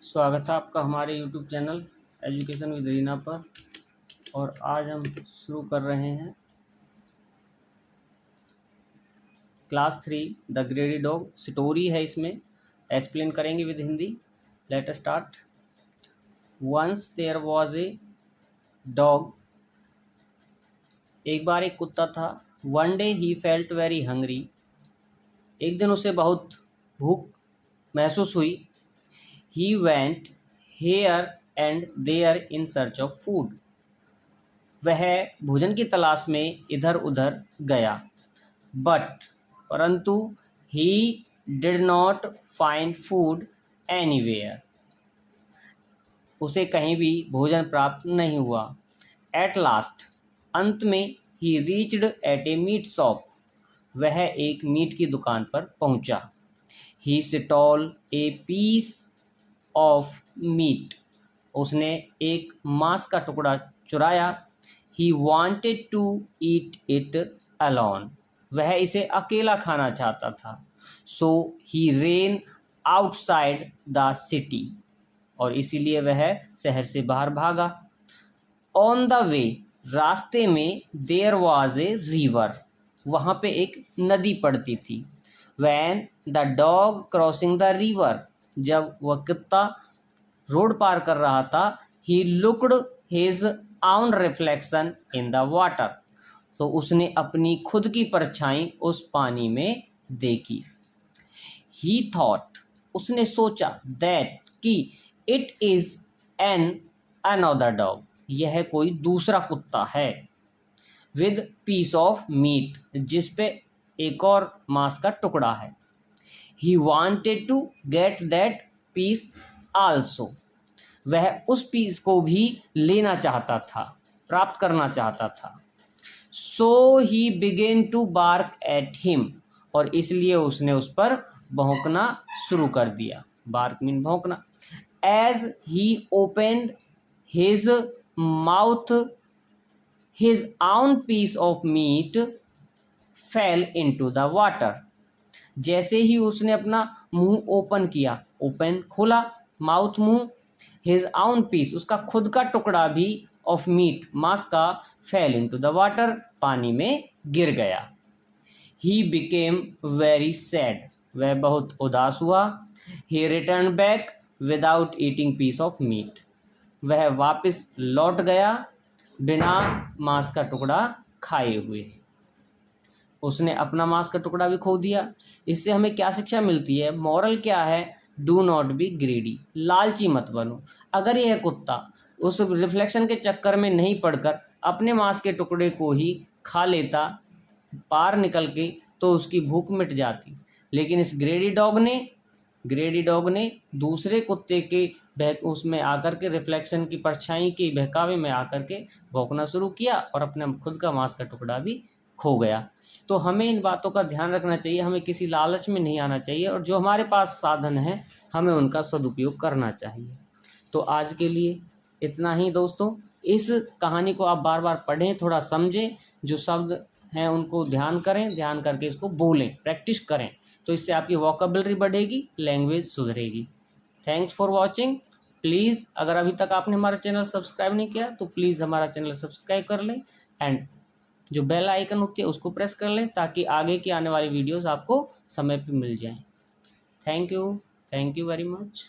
स्वागत है आपका हमारे YouTube channel education with Reena पर। और आज हम शुरू कर रहे हैं class 3 the greedy dog. Story है, इसमें एक्सप्लेन करेंगे with Hindi. Let us start. Once there was a dog. एक बार एक कुत्ता था। One day he felt very hungry. एक दिन उसे बहुत भूख महसूस हुई। He went here and there in search of food. वह भोजन की तलाश में इधर उधर गया। परंतु he did not find food anywhere. उसे कहीं भी भोजन प्राप्त नहीं हुआ। At last, अंत में he reached at a meat shop. वह एक मीट की दुकान पर पहुंचा। He stole a piece of meat. उसने एक मांस का टुकड़ा चुराया। He wanted to eat it alone. वह इसे अकेला खाना चाहता था। So he ran outside the city. और इसीलिए वह शहर से बाहर भागा। ऑन द वे, रास्ते में देयर वॉज ए रिवर। वहाँ पे एक नदी पड़ती थी। When the dog crossing the river. जब वह कुत्ता रोड पार कर रहा था, ही लुक्ड हिज आउन रिफ्लेक्शन इन द वाटर। तो उसने अपनी खुद की परछाई उस पानी में देखी। ही थॉट, उसने सोचा, दैट कि it is an another dog. यह कोई दूसरा कुत्ता है। विद पीस ऑफ मीट, जिस पे एक और मांस का टुकड़ा है। He wanted to get that piece also. वह उस पीस को भी लेना चाहता था, प्राप्त करना चाहता था। So he began to bark at him. और इसलिए उसने उस पर भौंकना शुरू कर दिया। बार्क मीन भौंकना। As he opened his mouth, his own piece of meat fell into the water. जैसे ही उसने अपना मुंह ओपन किया, ओपन खोला, माउथ मुंह, हिज आउन पीस, उसका खुद का टुकड़ा भी, ऑफ मीट, मांस का, फेल इनटू द वाटर, पानी में गिर गया। He became very sad. वह बहुत उदास हुआ। He return back without eating piece of meat. वह वापस लौट गया बिना मांस का टुकड़ा खाए हुए। उसने अपना मांस का टुकड़ा भी खो दिया। इससे हमें क्या शिक्षा मिलती है? मॉरल क्या है? Do not be greedy. लालची मत बनो। अगर यह कुत्ता उस रिफ्लेक्शन के चक्कर में नहीं पड़कर अपने मांस के टुकड़े को ही खा लेता पार निकल के, तो उसकी भूख मिट जाती। लेकिन इस ग्रेडी डॉग ने दूसरे कुत्ते के उसमें आकर के, रिफ्लेक्शन की परछाई के बहकावे में आकर के भौंकना शुरू किया और अपने खुद का मांस का टुकड़ा भी खो गया। तो हमें इन बातों का ध्यान रखना चाहिए। हमें किसी लालच में नहीं आना चाहिए और जो हमारे पास साधन है हमें उनका सदुपयोग करना चाहिए। तो आज के लिए इतना ही दोस्तों। इस कहानी को आप बार बार पढ़ें, थोड़ा समझें, जो शब्द हैं उनको ध्यान करें, ध्यान करके इसको बोलें, प्रैक्टिस करें। तो इससे आपकी वोकैबुलरी बढ़ेगी, लैंग्वेज सुधरेगी। Thanks for watching. प्लीज़ अगर अभी तक आपने हमारा चैनल सब्सक्राइब नहीं किया तो प्लीज़ हमारा चैनल सब्सक्राइब कर लें एंड जो बेल आइकन होती है उसको प्रेस कर लें, ताकि आगे की आने वाली वीडियोस आपको समय पे मिल जाएं। Thank you very much.